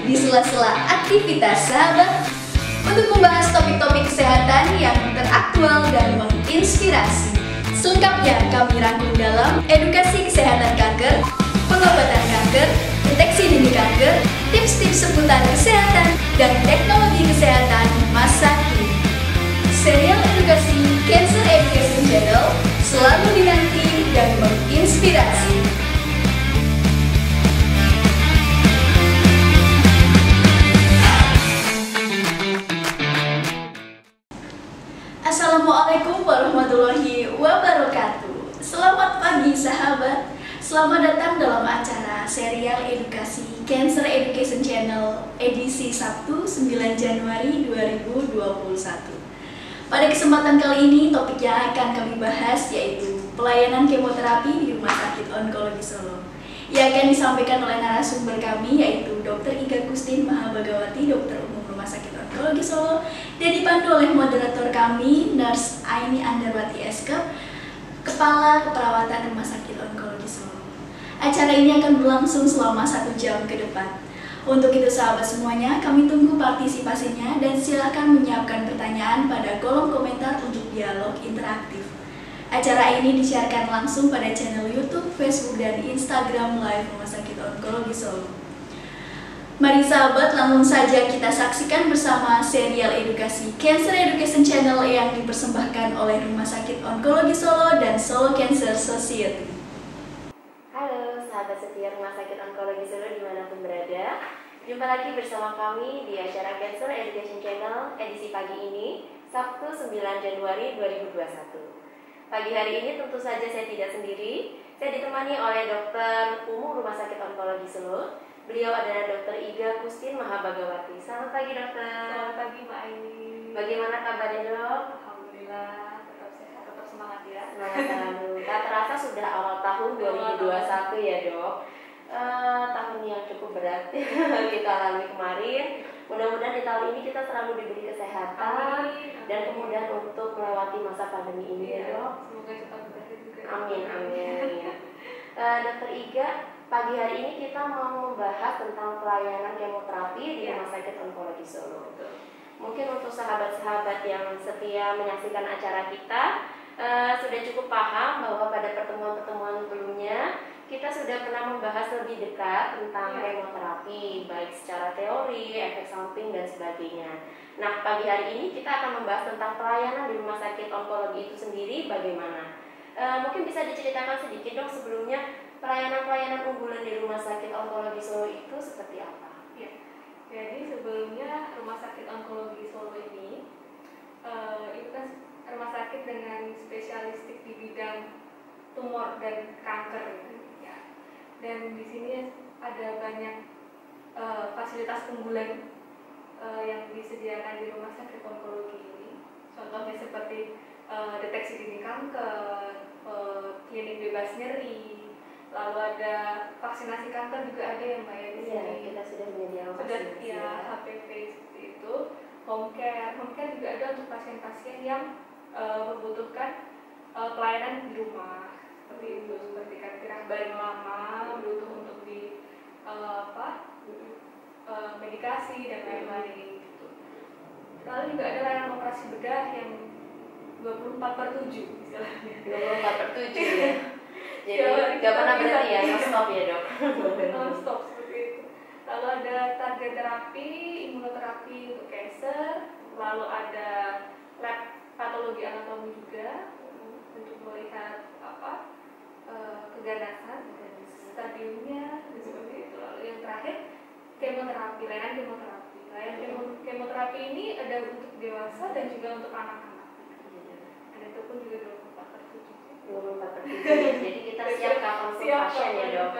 di sela-sela aktivitas sahabat untuk membahas topik-topik kesehatan yang teraktual dan menginspirasi. Selengkapnya kami rangkum dalam edukasi kesehatan kanker, pengobatan kanker, deteksi dini kanker, tips-tips seputar kesehatan, dan teknologi kesehatan masa kini. Serial edukasi Cancer Education Channel selalu dinanti dan menginspirasi. Assalamualaikum warahmatullahi wabarakatuh. Selamat pagi sahabat. Selamat datang dalam acara serial edukasi Cancer Education Channel edisi Sabtu 9 Januari 2021. Pada kesempatan kali ini topik yang akan kami bahas yaitu pelayanan kemoterapi di Rumah Sakit Onkologi Solo. Yang akan disampaikan oleh narasumber kami yaitu Dr. Iga Kustin Mahabagawati, Dokter Umum Rumah Sakit Onkologi Solo, dan dipandu oleh moderator kami, Nurse Aini Andarwati SK, Kepala Keperawatan Rumah Sakit Onkologi Solo. Acara ini akan berlangsung selama 1 jam ke depan. Untuk itu sahabat semuanya, kami tunggu partisipasinya dan silakan menyiapkan pertanyaan pada kolom komentar untuk dialog interaktif. Acara ini disiarkan langsung pada channel YouTube, Facebook, dan Instagram Live Rumah Sakit Onkologi Solo. Mari sahabat, langsung saja kita saksikan bersama serial edukasi Cancer Education Channel yang dipersembahkan oleh Rumah Sakit Onkologi Solo dan Solo Cancer Society. Halo sahabat setia Rumah Sakit Onkologi Solo dimanapun berada. Jumpa lagi bersama kami di acara Cancer Education Channel edisi pagi ini, Sabtu 9 Januari 2021. Pagi hari ini tentu saja saya tidak sendiri. Saya ditemani oleh Dokter Umum Rumah Sakit Onkologi Solo. Beliau adalah Dr. Iga Kustin Mahabagawati. Selamat pagi dokter. Selamat pagi Mbak Aini. Bagaimana kabarnya dok? Alhamdulillah, tetap sehat, tetap semangat ya. Semangat selalu. Tak terasa sudah awal tahun 2021 ya dok. Tahun yang cukup berat kita lalui kemarin. Mudah-mudahan di tahun ini kita selalu diberi kesehatan. Amin. Dan kemudian untuk melewati masa pandemi ini ya dok. Semoga cepat berakhir juga. Amin amin. Ya. Dokter Iga, pagi hari ini kita mau membahas tentang pelayanan kemoterapi di Rumah Sakit Onkologi Solo. Mungkin untuk sahabat-sahabat yang setia menyaksikan acara kita sudah cukup paham bahwa pada pertemuan-pertemuan sebelumnya kita sudah pernah membahas lebih dekat tentang kemoterapi, baik secara teori, efek samping, dan sebagainya. Nah, pagi hari ini kita akan membahas tentang pelayanan di Rumah Sakit Onkologi itu sendiri bagaimana. Mungkin bisa diceritakan sedikit dong sebelumnya pelayanan-pelayanan unggulan di Rumah Sakit Onkologi Solo itu seperti apa? Ya. Jadi sebelumnya Rumah Sakit Onkologi Solo ini itu kan rumah sakit dengan spesialistik di bidang tumor dan kanker, ya. Dan di sini ada banyak fasilitas unggulan yang disediakan di Rumah Sakit Onkologi ini. Contohnya seperti deteksi dini kanker, klinik bebas nyeri, lalu ada vaksinasi kanker juga ada yang bayar di sini. Iya, kita sudah menyediakan vaksinasi. Ya, HPV seperti itu. Home care juga ada untuk pasien-pasien yang membutuhkan pelayanan di rumah seperti itu, seperti kan bayi lama butuh untuk di medikasi dan lain-lain gitu. Lalu juga ada layanan operasi bedah yang 24/7 istilahnya. 24/7 ya. Jadi nggak pernah berhenti ya, non stop ya dok. Non stop seperti itu. Lalu ada target terapi, imunoterapi untuk cancer. Lalu ada lab patologi anatomi juga untuk melihat keganasan, stadiumnya, dan seperti itu. Lalu yang terakhir kemoterapi, layanan kemoterapi. Layanan kemoterapi ini ada untuk dewasa dan juga untuk anak-anak. Dan itu pun juga 24/7. Jadi kita siap kapan pasien ya dok.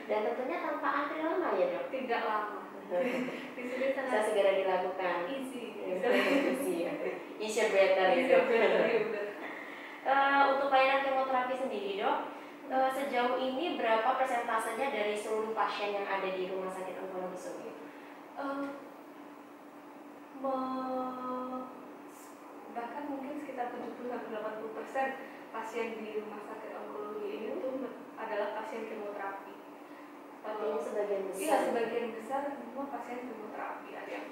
Dan tentunya tanpa antri lama ya dok. Tidak lama. Di sini bisa segera dilakukan. Easy better ya dok. Untuk pelayanan kemoterapi sendiri dok, sejauh ini berapa persentasenya dari seluruh pasien yang ada di Rumah Sakit Onkologi Solo? Bahkan mungkin sekitar 70-80% pasien di Rumah Sakit Onkologi ini itu adalah pasien kemoterapi. Artinya sebagian besar. Iya, sebagian besar semua pasien kemoterapi. Ada yang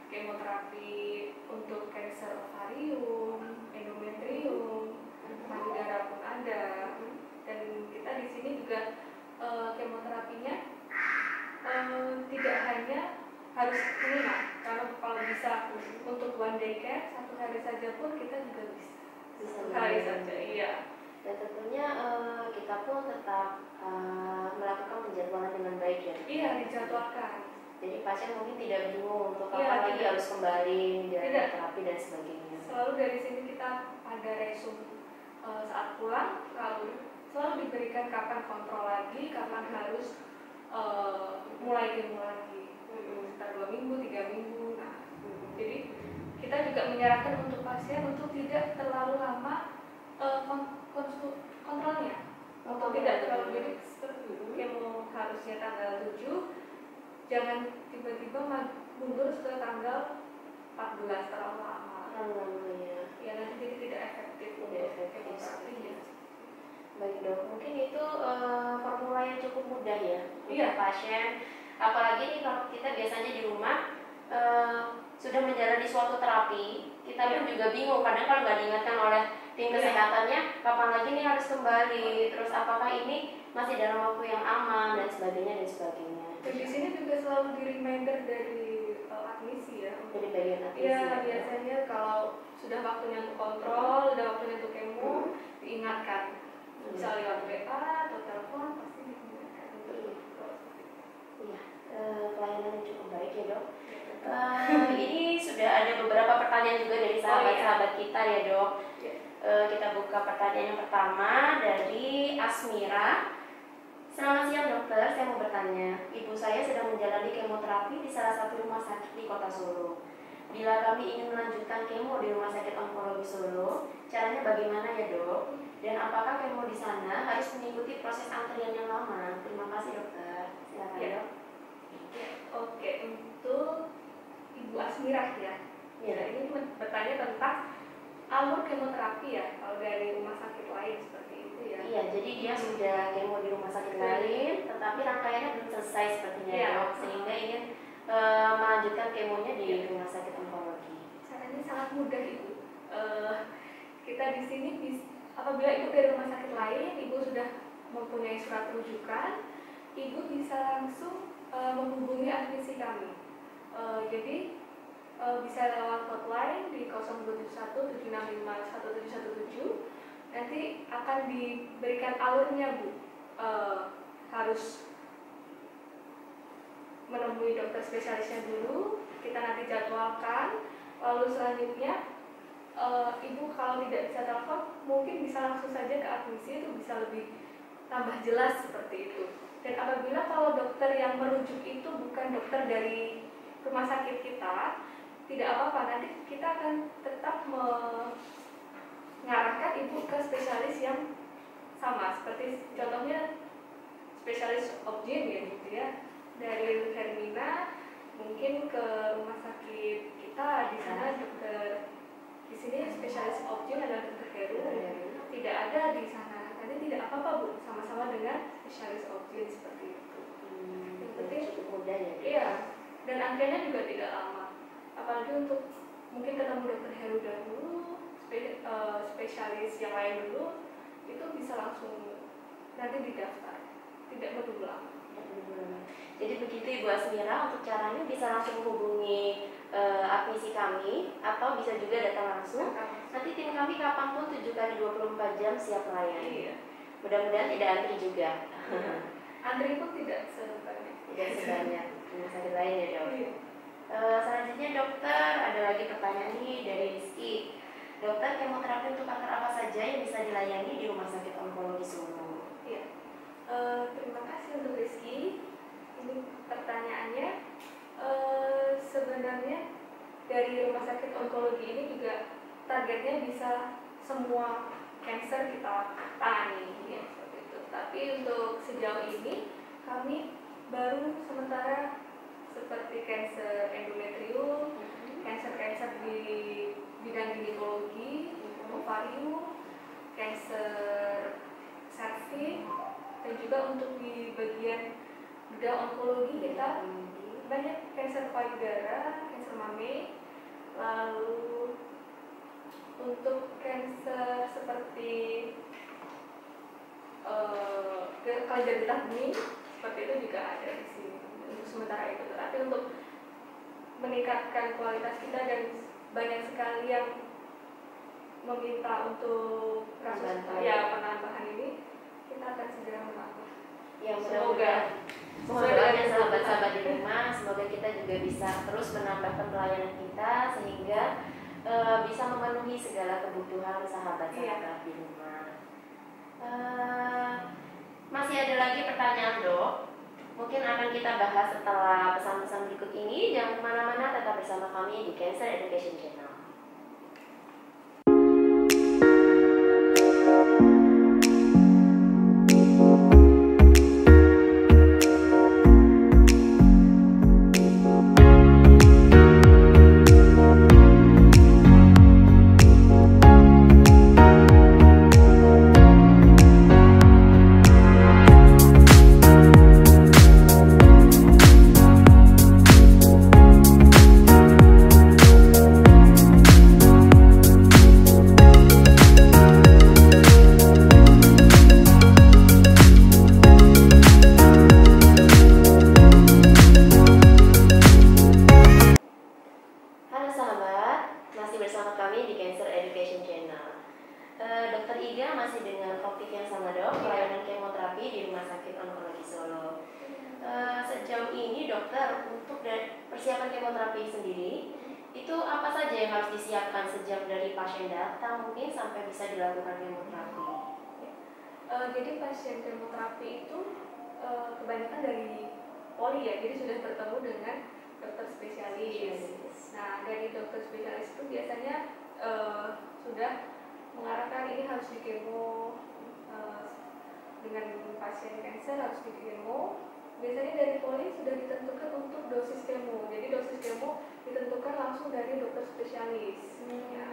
kemoterapi untuk kanker ovarium, endometrium, payudara pun ada. Dan kita di sini juga kemoterapinya tidak hanya harus menginap. Kalau bisa untuk one day care 1 hari saja pun kita juga bisa. Bisa 1 hari saja, iya. Dan tentunya kita pun tetap melakukan penjadwalan dengan baik ya. Iya, dijadwalkan. Jadi pasien mungkin tidak bingung untuk Iya, kapan lagi tidak. harus kembali menjalani Tidak. terapi dan sebagainya. Selalu dari sini kita ada resume saat pulang, lalu selalu diberikan kapan kontrol lagi, kapan harus mulai demo lagi. Sekitar 2 minggu, 3 minggu. Nah, jadi kita juga menyarankan untuk pasien untuk tidak terlalu lama kontrolnya. Untuk tidak terlalu, jadi kemo harusnya tanggal 7, jangan tiba-tiba mundur ke tanggal 14 terlalu lama. Ya, nanti jadi tidak efektif untuk kemoterapinya. Baik dok, mungkin itu formula yang cukup mudah ya Iya. untuk pasien. Apalagi nih kalau kita biasanya di rumah sudah menjalani suatu terapi, kita pun juga bingung. Kadang kalau nggak diingatkan oleh tim kesehatannya, kapan lagi nih harus kembali, terus apakah ini masih dalam waktu yang aman dan sebagainya dan sebagainya. Dan di sini juga selalu di reminder dari admisi ya. Dari bagian admisi. Iya, biasanya kalau sudah waktunya untuk kontrol, sudah waktunya untuk kemo, diingatkan. Bisa lewat WA atau telepon, pasti diingatkan untuk Iya, pelayanan yang cukup baik ya dok. Ini sudah ada beberapa pertanyaan juga dari sahabat-sahabat kita ya dok. Kita buka pertanyaan yang pertama dari Asmira. Selamat siang dokter, saya mau bertanya. Ibu saya sedang menjalani kemoterapi di salah satu rumah sakit di kota Solo. Bila kami ingin melanjutkan kemo di Rumah Sakit Onkologi Solo, caranya bagaimana ya dok? Dan apakah kemo di sana harus mengikuti proses antrian yang lama? Terima kasih dokter. Silakan Ya. dok. Oke, untuk Ibu Asmirah ya. Ya. Ini bertanya tentang alur kemoterapi ya, kalau dari rumah sakit lain seperti itu ya. Iya, jadi dia sudah kemo di rumah sakit lain, tetapi rangkaiannya belum selesai sepertinya Iya. dok, sehingga ingin melanjutkan kemonya di rumah sakit onkologi. Caranya sangat mudah Ibu. Kita di sini apabila Ibu dari rumah sakit lain, Ibu sudah mempunyai surat rujukan, Ibu bisa langsung menghubungi admisi kami. Jadi bisa lewat hotline di 021 765 1717. Nanti akan diberikan alurnya Bu. Harus menemui dokter spesialisnya dulu, kita nanti jadwalkan, lalu selanjutnya Ibu kalau tidak bisa telepon mungkin bisa langsung saja ke admisi, itu bisa lebih tambah jelas seperti itu. Dan apabila kalau dokter yang merujuk itu bukan dokter dari rumah sakit kita, tidak apa-apa, nanti kita akan tetap mengarahkan Ibu ke spesialis yang sama, seperti contohnya spesialis obgyn ya gitu ya. Dari Hermina mungkin ke rumah sakit kita, di sana dokter, di sini spesialis obgyn adalah dokter Heru, tidak ada di sana. Nanti tidak apa-apa Bu, sama-sama dengan spesialis obgyn seperti itu. Yang penting Cukup mudah ya. iya, dan antriannya juga tidak lama. Apalagi untuk mungkin ketemu dokter Heru dulu, spesialis yang lain dulu, itu bisa langsung nanti didaftar, tidak perlu lama. Jadi begitu Ibu Asmira, untuk caranya bisa langsung menghubungi admisi kami atau bisa juga datang langsung. Nanti tim kami kapanpun 7x24 jam siap melayani. Iya. Mudah-mudahan tidak antri juga. Antri pun tidak sebanyak. Tidak sebanyak rumah sakit lain ya dok. Iya. Selanjutnya dokter, ada lagi pertanyaan nih dari Rizky. Dokter, kemoterapi untuk kanker apa saja yang bisa dilayani di Rumah Sakit Onkologi Solo? Iya. Terima kasih untuk Rizky. Ini pertanyaannya. Sebenarnya dari Rumah Sakit Onkologi ini juga targetnya bisa semua kanker kita tangani ya, seperti itu. Tapi untuk sejauh ini kami baru sementara seperti kanker endometrium, kanker di bidang ginekologi, ovarium, kanker serviks, dan juga untuk di bagian bidang onkologi kita banyak kanker payudara, kanker mame, lalu untuk kanker seperti kelenjar getah bening seperti itu juga ada di sini untuk sementara itu. Tapi untuk meningkatkan kualitas kita dan banyak sekali yang meminta untuk kasus penambahan ini, kita akan segera menambah. Ya, Semoga doanya sahabat-sahabat di rumah, semoga kita juga bisa terus menambahkan pelayanan kita sehingga bisa memenuhi segala kebutuhan sahabat-sahabat di rumah. Masih ada lagi pertanyaan, Dok? Mungkin akan kita bahas setelah pesan-pesan berikut ini. Jangan kemana-mana, tetap bersama kami di Cancer Education Channel. Dokter Iga masih dengan topik yang sama, Dok, pelayanan kemoterapi di Rumah Sakit Onkologi Solo. Sejauh ini dokter, untuk persiapan kemoterapi sendiri itu apa saja yang harus disiapkan sejak dari pasien datang mungkin sampai bisa dilakukan kemoterapi? Jadi pasien kemoterapi itu kebanyakan dari poli ya, jadi sudah bertemu dengan dokter spesialis. Nah, dari dokter spesialis itu biasanya sudah mengarahkan ini harus di kemo, dengan pasien kanker harus di kemo. Biasanya dari poli sudah ditentukan untuk dosis kemo, jadi dosis kemo ditentukan langsung dari dokter spesialis. Ya,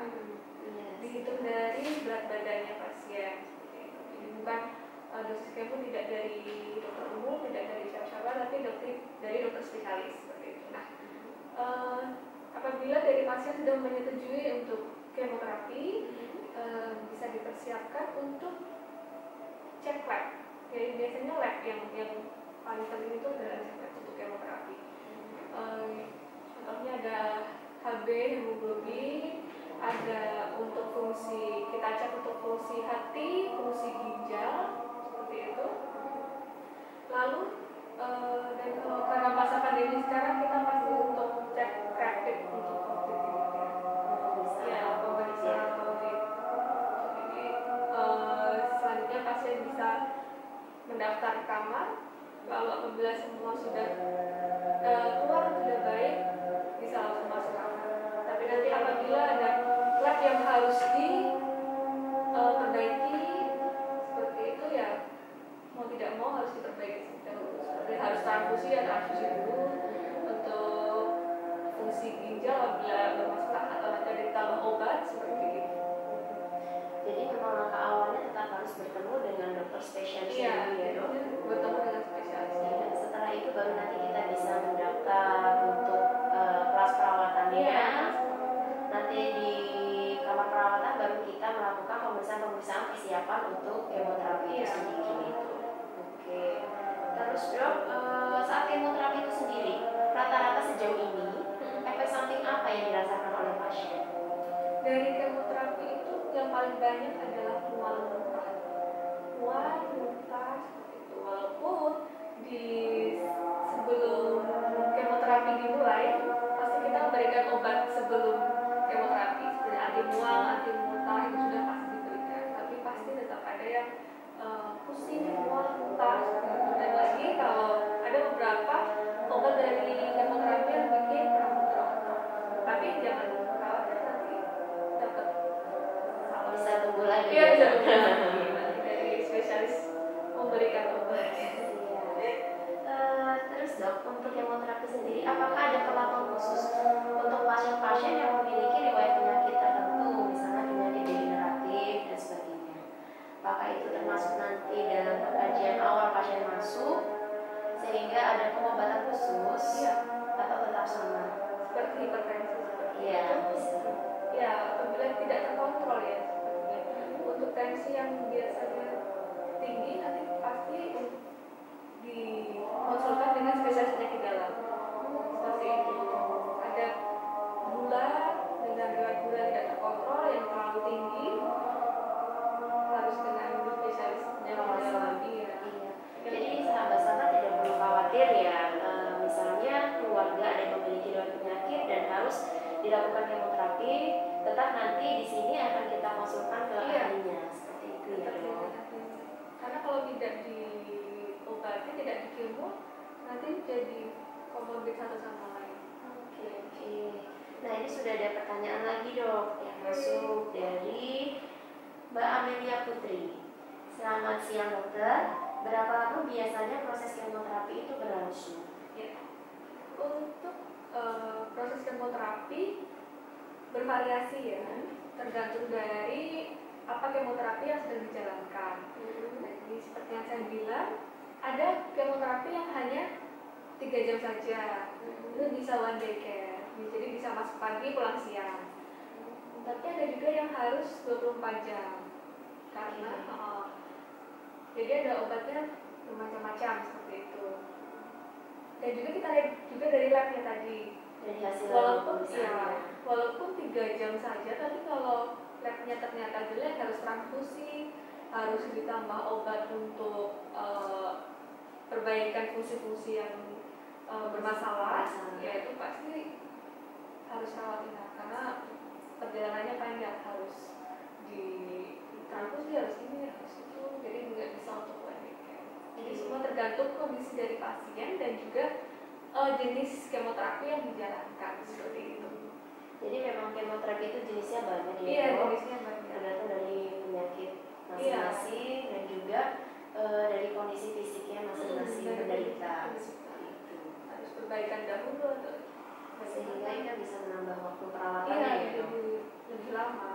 dihitung dari berat badannya pasien. Jadi bukan dosis kemo tidak dari dokter umum, tidak dari siapa-siapa, tapi dari dokter spesialis seperti itu. Nah, apabila dari pasien sudah menyetujui untuk kemoterapi, bisa dipersiapkan untuk cek lab. Jadi biasanya lab yang paling penting itu adalah cek lab untuk kemoterapi. Contohnya ada HB, hemoglobin, ada untuk fungsi, kita cek untuk fungsi hati, fungsi ginjal, seperti itu. Lalu dan kalau karena masa pandemi sekarang kita pasti untuk cek rapid untuk COVID ini. Ya, pemeriksaan COVID. Jadi selanjutnya pasien bisa mendaftar kamar. Lalu apabila semua sudah keluar sudah baik, bisa langsung masuk kamar. Tapi nanti apabila ada lab yang harus diperbaiki seperti itu ya, mau tidak mau harus diperbaiki dahulu. Seperti harus transfusi dulu untuk fungsi ginjal apabila bermasalah atau nanti ada ditambah obat seperti itu. Jadi memang langkah awalnya tetap harus bertemu dengan dokter spesialis dulu ya, Dok. Bertemu dengan spesialis. Ya, setelah itu baru nanti kita bisa mendaftar untuk kelas perawatannya. Nanti di kamar perawatan baru kita melakukan pemeriksaan persiapan untuk kemoterapi itu sendiri. Oke. Terus, Dok, saat kemoterapi itu sendiri, rata-rata sejauh ini efek samping apa yang dirasakan oleh pasien? Dari kemoterapi itu yang paling banyak adalah mual muntah seperti itu. Walaupun sebelum kemoterapi dimulai pasti kita memberikan obat sebelum kemoterapi seperti anti mual, anti muntah itu sudah pasti diberikan. Tapi pasti tetap ada yang pusing, mual, muntah seperti itu. Dan lagi kalau ada beberapa obat dari kemoterapi yang bikin rambut rontok. Tapi jangan khawatir, nanti dapat Bisa tunggu lagi. Iya, bisa tunggu lagi dari spesialis memberikan obat. Terus, Dok, untuk kemoterapi sendiri, apakah ada perlakuan khusus untuk pasien-pasien yang memiliki riwayat penyakit tertentu, misalnya penyakit degeneratif dan sebagainya? Apakah itu termasuk nanti dalam pengkajian awal pasien masuk Sehingga ada pengobatan khusus Iya. atau tetap sama? Seperti hipertensi seperti Iya, itu. bisa. Ya, apabila tidak terkontrol ya sepertinya. Untuk tensi yang biasanya tinggi nanti pasti dikonsulkan dengan spesialis penyakit dalam. Seperti itu. Ada gula dengan riwayat gula tidak terkontrol yang terlalu tinggi harus dengan spesialis penyakit dalam. Iya. Iya. Jadi sahabat-sahabat tidak perlu khawatir ya, misalnya keluarga ada yang memiliki riwayat penyakit dan harus dilakukan kemoterapi, tetap nanti di sini akan kita konsulkan ke Iya. ahlinya seperti itu ya dok. Karena kalau tidak diobati, tidak dikemo, nanti jadi komorbid satu sama lain. Oke. Nah ini sudah ada pertanyaan lagi dok yang masuk dari Mbak Amelia Putri. Selamat siang dokter. Berapa lama biasanya proses kemoterapi itu berlangsung? Ya. Untuk proses kemoterapi bervariasi ya, tergantung dari apa kemoterapi yang sedang dijalankan. Jadi seperti yang saya bilang, ada kemoterapi yang hanya 3 jam saja, itu bisa one day care, jadi bisa masuk pagi pulang siang. Tapi ada juga yang harus 24 jam, karena jadi ada obatnya bermacam-macam seperti itu. Dan juga kita lihat juga dari labnya tadi, Dari hasil walaupun 3 jam saja, tapi kalau labnya ternyata jelek harus transfusi, harus ditambah obat untuk perbaikan fungsi-fungsi yang bermasalah, ya itu pasti harus rawat inap karena perjalanannya panjang, harus di transfusi, harus ini, harus itu, jadi nggak bisa untuk one day care. Jadi semua tergantung kondisi dari pasien dan juga jenis kemoterapi yang dijalankan seperti itu. Jadi memang kemoterapi itu jenisnya banyak ya Iya, dok? jenisnya banyak. Tergantung dari penyakit masing-masing dan juga dari kondisi fisiknya masing-masing penderita. Seperti itu. Harus perbaikan dahulu atau Sehingga itu bisa menambah waktu perawatan iya, ya dok? lebih lama.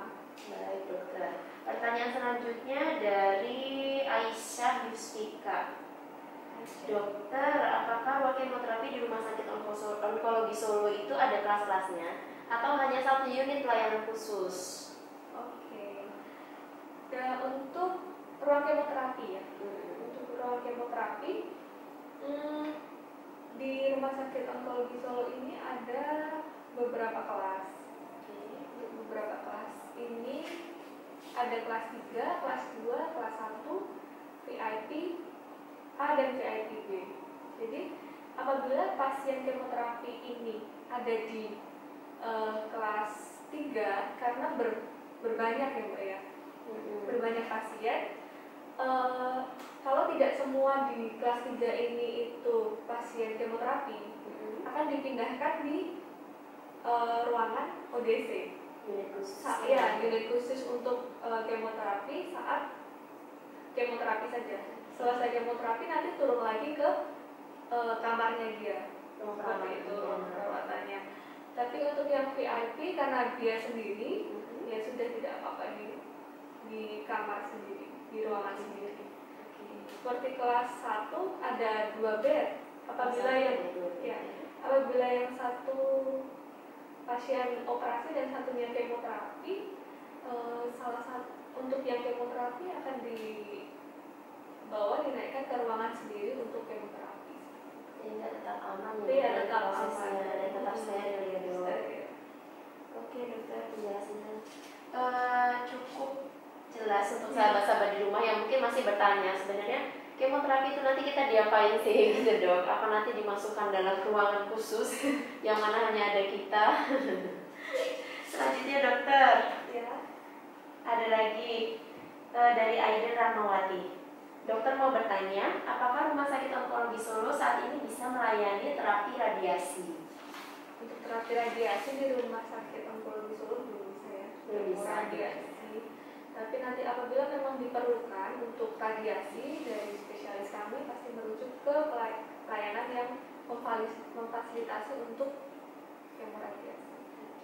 Baik dokter. Pertanyaan selanjutnya dari Aisyah Yusfika. Dokter, apakah ruang kemoterapi di Rumah Sakit Onkologi Solo itu ada kelas-kelasnya atau hanya satu unit pelayanan khusus? Oke. Dan untuk ruang kemoterapi ya, untuk ruang kemoterapi di Rumah Sakit Onkologi Solo ini ada beberapa kelas. Untuk beberapa kelas ini ada kelas 3, kelas 2, kelas 1, VIP A dan VIP B. Jadi apabila pasien kemoterapi ini ada di kelas 3 karena berbanyak ya Mbak ya, berbanyak pasien, kalau tidak semua di kelas 3 ini itu pasien kemoterapi, akan dipindahkan di ruangan ODC, Unit khusus. ya, unit khusus untuk kemoterapi saat kemoterapi saja. Selesai kemoterapi nanti turun lagi ke kamarnya dia, seperti itu perawatannya. Tapi untuk yang VIP karena dia sendiri, ya sudah tidak apa-apa di kamar sendiri, di ruangan sendiri. Seperti kelas 1 ada 2 bed. Apabila yang satu pasien operasi dan satunya kemoterapi, salah satu untuk yang kemoterapi akan dibawa dinaikkan ke ruangan sendiri untuk kemoterapi. Sehingga tetap aman Iya, ya, tetap prosesnya aman. dan tetap steril ya dok. Steril. Oke dokter, penjelasannya cukup jelas untuk sahabat-sahabat di rumah yang mungkin masih bertanya sebenarnya kemoterapi itu nanti kita diapain sih gitu dok? Apa nanti dimasukkan dalam ruangan khusus yang mana hanya ada kita? Selanjutnya dokter, Ya. ada lagi dari Aiden Rahmawati. Dokter mau bertanya, apakah Rumah Sakit Onkologi Solo saat ini bisa melayani terapi radiasi? Untuk terapi radiasi di Rumah Sakit Onkologi Solo belum bisa ya. Belum bisa. Radiasi. Tapi nanti apabila memang diperlukan untuk radiasi dari spesialis kami pasti merujuk ke pelayanan yang memfasilitasi untuk kemoradiasi,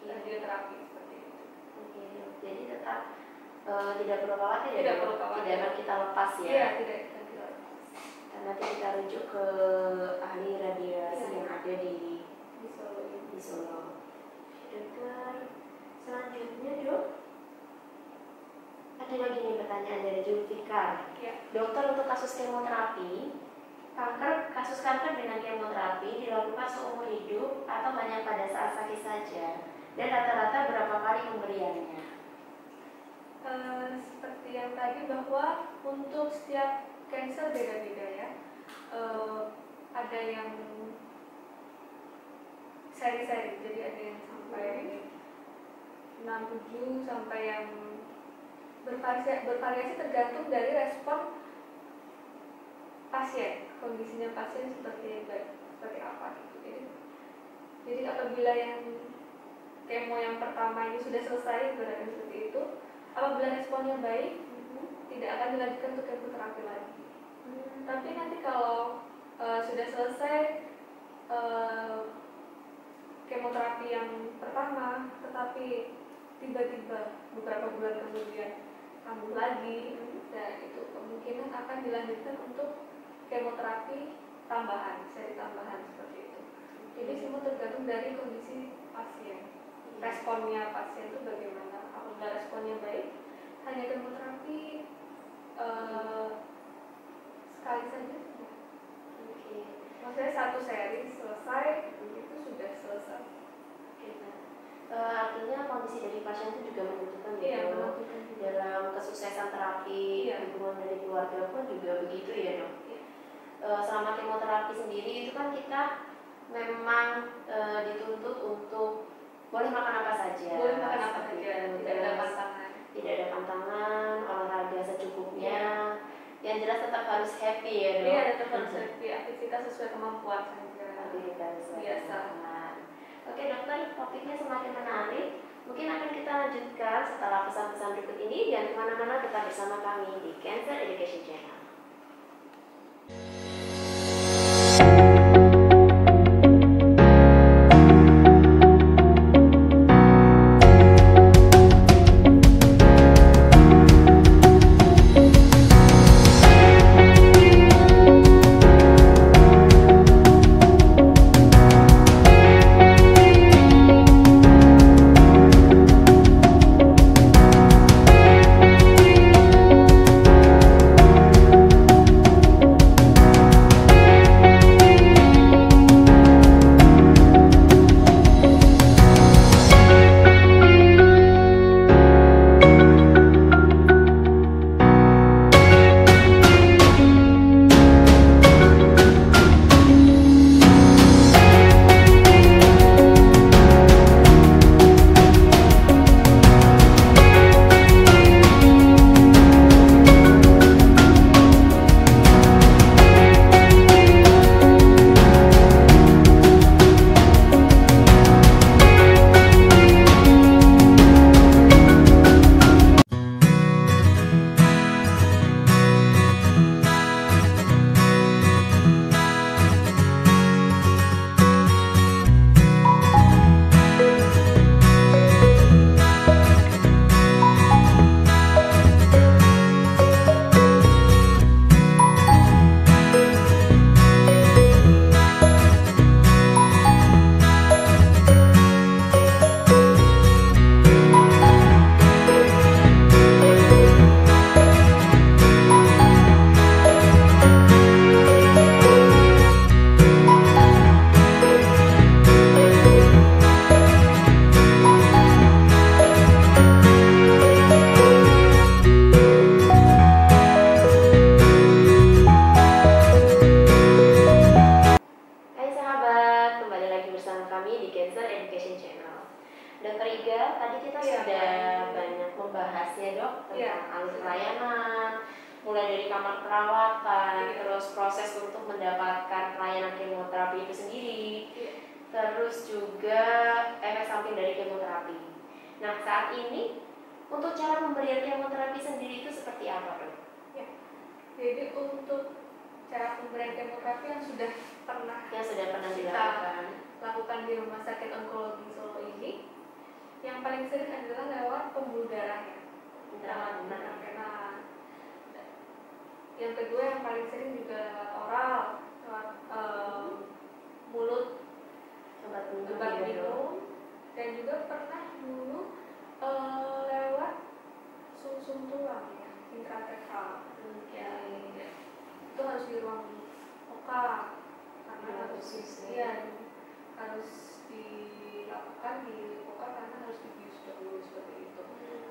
radioterapi seperti itu. Oke, jadi tetap tidak perlu khawatir ya, Tidak dok? perlu khawatir. Tidak akan kita lepas ya. Iya, tidak lepas. Akan nanti kita rujuk ke ahli radiasi yang ada di Solo. Dokter, selanjutnya dok, ada lagi nih pertanyaan dari Julfikar. Dokter, untuk kasus kemoterapi, kasus kanker dengan kemoterapi dilakukan seumur hidup atau hanya pada saat sakit saja? Dan rata-rata berapa kali pemberiannya? Seperti yang tadi, bahwa untuk setiap cancer beda-beda ya. Ada yang seri-seri, jadi ada yang sampai 6-7 sampai yang bervariasi tergantung dari respon pasien, kondisinya pasien seperti apa gitu. Jadi apabila yang kemo yang pertama ini sudah selesai, ibaratnya seperti itu, apabila responnya baik, tidak akan dilanjutkan untuk kemoterapi lagi. Tapi nanti kalau sudah selesai kemoterapi yang pertama, tetapi tiba-tiba beberapa bulan kemudian kambuh lagi, dan itu kemungkinan akan dilanjutkan untuk kemoterapi tambahan, seri tambahan seperti itu. Jadi semua tergantung dari kondisi pasien, responnya pasien itu bagaimana. Apabila responnya baik, hanya kemoterapi sekali saja sudah. Maksudnya satu seri selesai, itu sudah selesai. Artinya kondisi dari pasien itu juga menentukan dalam kesuksesan terapi, dukungan dari keluarga pun juga begitu ya dok. Selama kemoterapi sendiri itu kan kita memang dituntut untuk boleh makan apa saja, tidak ada pantangan, olahraga secukupnya, yang jelas tetap harus happy ya dok. Iya, tetap harus happy, aktivitas sesuai kemampuan saja. Biasa. Oke dokter, topiknya semakin menarik. Mungkin akan kita lanjutkan setelah pesan-pesan berikut ini. Jangan kemana-mana, tetap bersama kami di Cancer Education Channel. mulai dari kamar perawatan, terus proses untuk mendapatkan pelayanan kemoterapi itu sendiri, terus juga efek samping dari kemoterapi. Nah, saat ini untuk cara pemberian kemoterapi sendiri itu seperti apa, dok? Ya. Jadi untuk cara pemberian kemoterapi yang sudah pernah dilakukan di Rumah Sakit Onkologi Solo ini, yang paling sering adalah lewat pembuluh darah ya. Yang kedua yang paling sering juga lewat oral katetral. Ya, itu harus di ruang lokal karena harus dilakukan di lokal karena harus dibius dahulu seperti itu.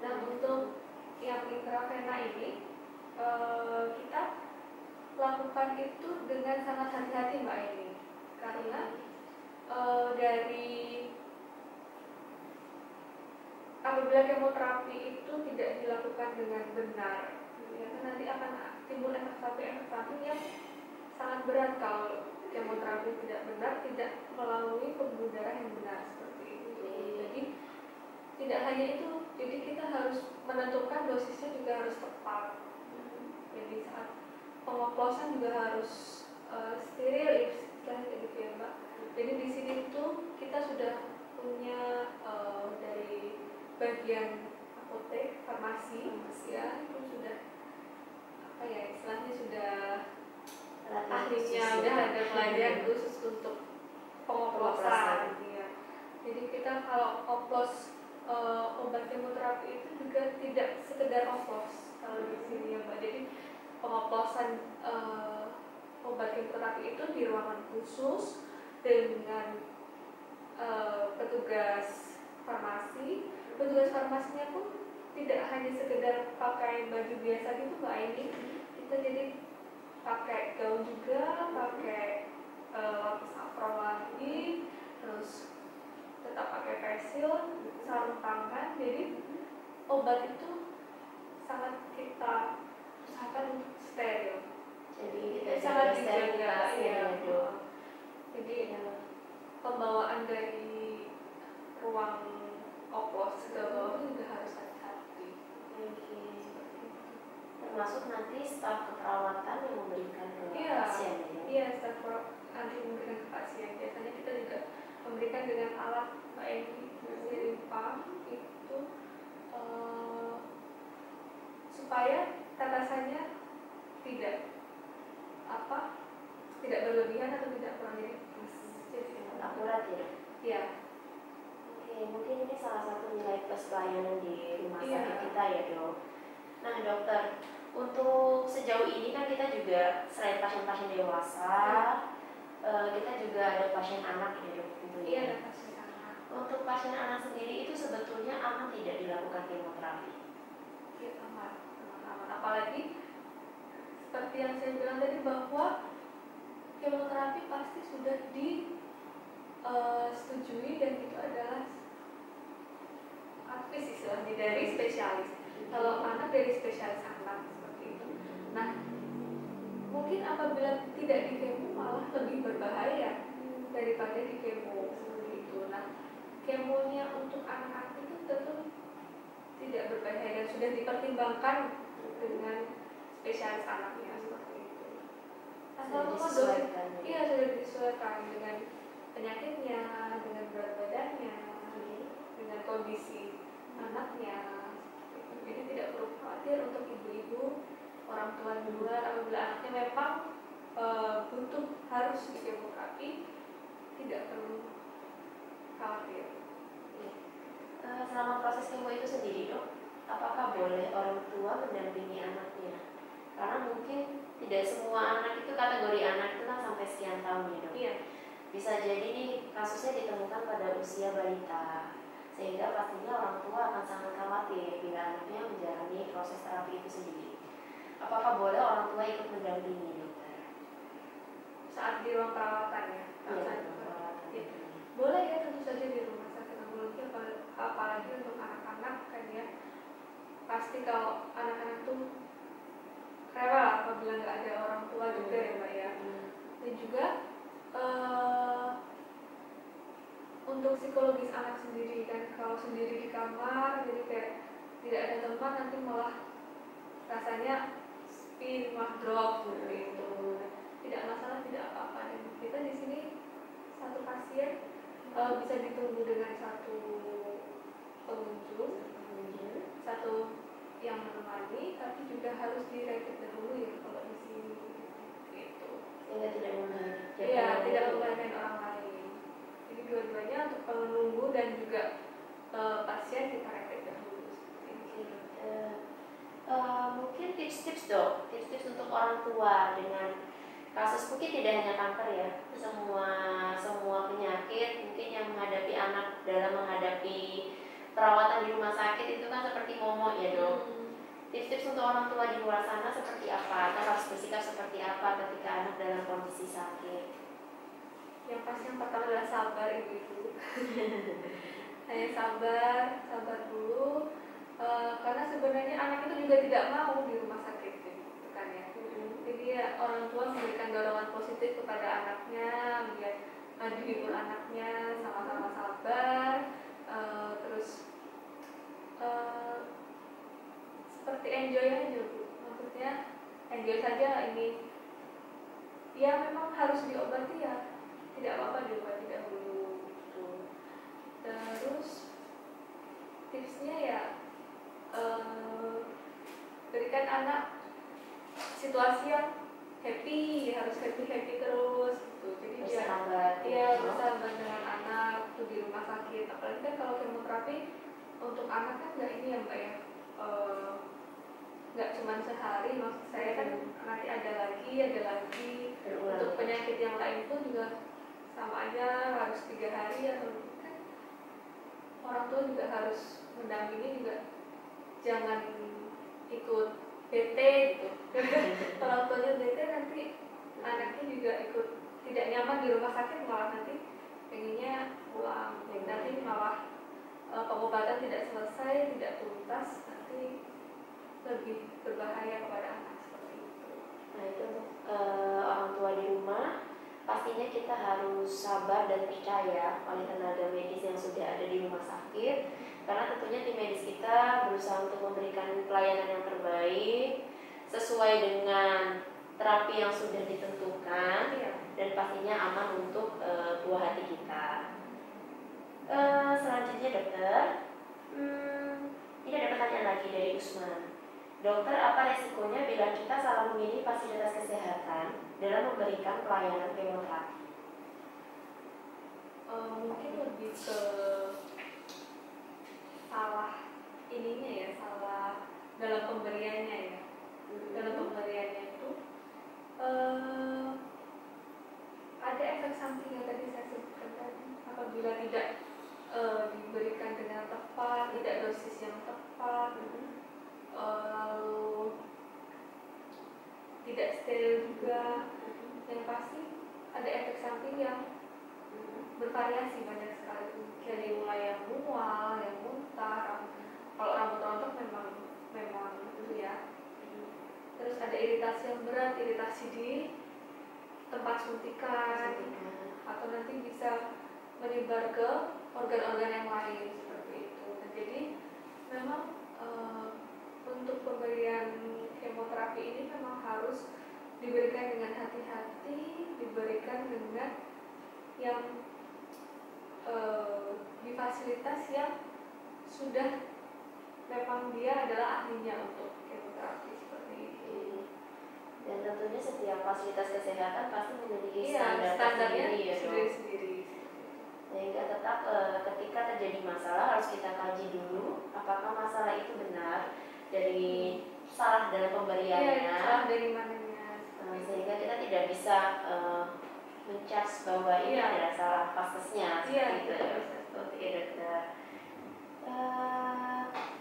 Nah, untuk yang intravena ini kita lakukan itu dengan sangat hati-hati Mbak ini, karena dari apabila kemoterapi itu tidak dilakukan dengan benar, ya, nanti akan timbul efek-efek yang sangat berat kalau kemoterapi tidak benar, tidak melalui pembuluh darah yang benar seperti itu. Jadi tidak hanya itu, jadi kita harus menentukan dosisnya juga harus tepat. Jadi saat pengoplosan juga harus steril, kayak gitu ya Mbak. Jadi di sini tuh kita sudah punya dari bagian apotek, farmasi, ya itu sudah apa ya istilahnya sudah ahlinya, udah ada pelajaran khusus untuk pengoplosan. Ya. Jadi kita kalau oplos obat kemoterapi itu juga tidak sekedar oplos kalau di sini ya Mbak. Jadi pengoplosan obat kemoterapi itu di ruangan khusus dengan petugas farmasi. Petugas farmasinya pun tidak hanya sekedar pakai baju biasa gitu Mbak ini. Kita jadi pakai gaun juga, pakai lapis apron lagi, terus tetap pakai pensil, sarung tangan. Jadi obat itu sangat kita usahakan untuk steril. Jadi kita sangat dijaga ya. Jadi pembawaan dari ruang oplos ke bawah juga harus hati-hati. Termasuk nanti staf keperawatan yang memberikan ke pasien ya? Iya, staf nanti memberikan ke pasien. Biasanya kita juga memberikan dengan alat limpa itu supaya tetesannya tidak berlebihan atau tidak kurang jadi akurat ya? Iya. Oke, mungkin ini salah satu nilai plus pelayanan di rumah sakit kita ya Dok. Nah Dokter, untuk sejauh ini kan kita juga selain pasien-pasien dewasa, kita juga ada pasien anak ya Dok tentunya. Iya, ada pasien anak. Untuk pasien anak sendiri itu sebetulnya aman tidak dilakukan kemoterapi? Iya, aman. Apalagi seperti yang saya bilang tadi bahwa kemoterapi pasti sudah disetujui dan itu adalah advis istilahnya dari spesialis. Kalau anak dari spesialis anak seperti itu. Nah, mungkin apabila tidak di kemo malah lebih berbahaya daripada di kemo seperti itu. Nah, kemonya untuk anak-anak itu tentu tidak berbahaya dan sudah dipertimbangkan dengan spesialis anaknya seperti itu. Asal dosis, iya sudah disesuaikan dengan penyakitnya, dengan berat badannya, dengan kondisi anaknya. Jadi tidak perlu khawatir untuk ibu-ibu, orang tua di luar apabila anaknya memang butuh harus di kemoterapi, tidak perlu khawatir. Selama proses kemo itu sendiri Dok, apakah boleh orang tua mendampingi anaknya? Karena mungkin tidak semua anak itu kategori anak itu kan sampai sekian tahun ya Dok. Iya. Bisa jadi nih kasusnya ditemukan pada usia balita, sehingga pastinya orang tua akan sangat khawatir bila anaknya menjalani proses terapi itu sendiri. Apakah boleh orang tua ikut mendampingi Dokter? Saat di ruang perawatan ya? Iya, boleh ya, tentu saja di rumah sakit onkologi, apalagi untuk anak-anak kan ya. Pasti kalau anak-anak tuh rewel apabila nggak ada orang tua juga ya Mbak ya. Dan juga untuk psikologis anak sendiri kan, kalau sendiri di kamar jadi kayak tidak ada teman, nanti malah rasanya spin, malah drop seperti itu. Tidak masalah, tidak apa-apa. Dan kita di sini satu pasien bisa ditunggu dengan satu pengunjung, satu yang menemani, tapi juga harus direpit dahulu ya kalau di sini gitu. Sehingga tidak membahayakan. Iya, tidak membahayakan orang lain. Jadi dua-duanya untuk penunggu dan juga pasien kita repit dahulu. Mungkin tips tips-tips untuk orang tua dengan kasus mungkin tidak hanya kanker ya, semua penyakit mungkin yang menghadapi anak dalam menghadapi perawatan di rumah sakit itu kan seperti momok ya dok. Tips-tips untuk orang tua di luar sana seperti apa? Atau harus bersikap seperti apa ketika anak dalam kondisi sakit? Yang pasti yang pertama adalah sabar ibu-ibu. Hanya sabar dulu. Karena sebenarnya anak itu juga tidak mau di rumah sakit, gitu kan ya. Jadi ya, orang tua memberikan dorongan positif kepada anaknya, melihat menghibur anaknya, sama-sama sabar. Terus seperti enjoy aja Bu. Maksudnya enjoy saja ini. Ya memang harus diobati ya, tidak apa-apa diobati dahulu gitu. Terus tipsnya ya berikan anak situasi yang happy, harus happy terus gitu. Jadi dia bersahabat dengan anak tuh di rumah sakit. Apalagi kan kalau kemoterapi untuk anak kan nggak ini ya mbak ya, nggak cuma sehari, maksud saya kan nanti ada lagi untuk penyakit yang lain pun juga sama aja harus 3 hari atau kan orang tua juga harus mendampingi, juga jangan ikut bete gitu. Kalau tuanya bete nanti anaknya juga ikut tidak nyaman di rumah sakit, malah nanti pengennya pulang, nanti malah pengobatan tidak selesai, tidak tuntas, nanti lebih berbahaya kepada anak seperti itu. Nah itu orang tua di rumah pastinya kita harus sabar dan percaya oleh tenaga medis yang sudah ada di rumah sakit, karena tentunya tim medis kita berusaha untuk memberikan pelayanan yang terbaik sesuai dengan terapi yang sudah ditentukan dan pastinya aman untuk buah hati kita. Selanjutnya dokter, ini ada pertanyaan lagi dari Usman. Dokter, apa resikonya bila kita salah memilih fasilitas kesehatan dalam memberikan pelayanan kemoterapi? Mungkin lebih ke salah ininya ya, salah dalam pemberiannya ya. Dalam pemberiannya itu ada efek samping yang tadi saya sebutkan tadi. Apabila tidak diberikan dengan tepat, tidak dosis yang tepat, lalu tidak steril juga, yang pasti ada efek samping yang bervariasi banyak sekali. Dari mulai yang mual, yang muntah, kalau rambut rontok memang itu ya. Terus ada iritasi yang berat, iritasi di tempat suntikan, atau nanti bisa menyebar ke organ-organ yang lain seperti itu. Nah, jadi memang untuk pemberian kemoterapi ini memang harus diberikan dengan hati-hati, diberikan dengan yang di fasilitas yang sudah memang dia adalah ahlinya untuk kemoterapi seperti itu. Dan tentunya setiap fasilitas kesehatan pasti memiliki standarnya sendiri. Sehingga tetap ketika terjadi masalah harus kita kaji dulu apakah masalah itu benar dari salah dalam pemberiannya, salah dari mananya, sehingga kita tidak bisa mencas bahwa ini adalah salah paskesnya seperti itu. Oke dokter.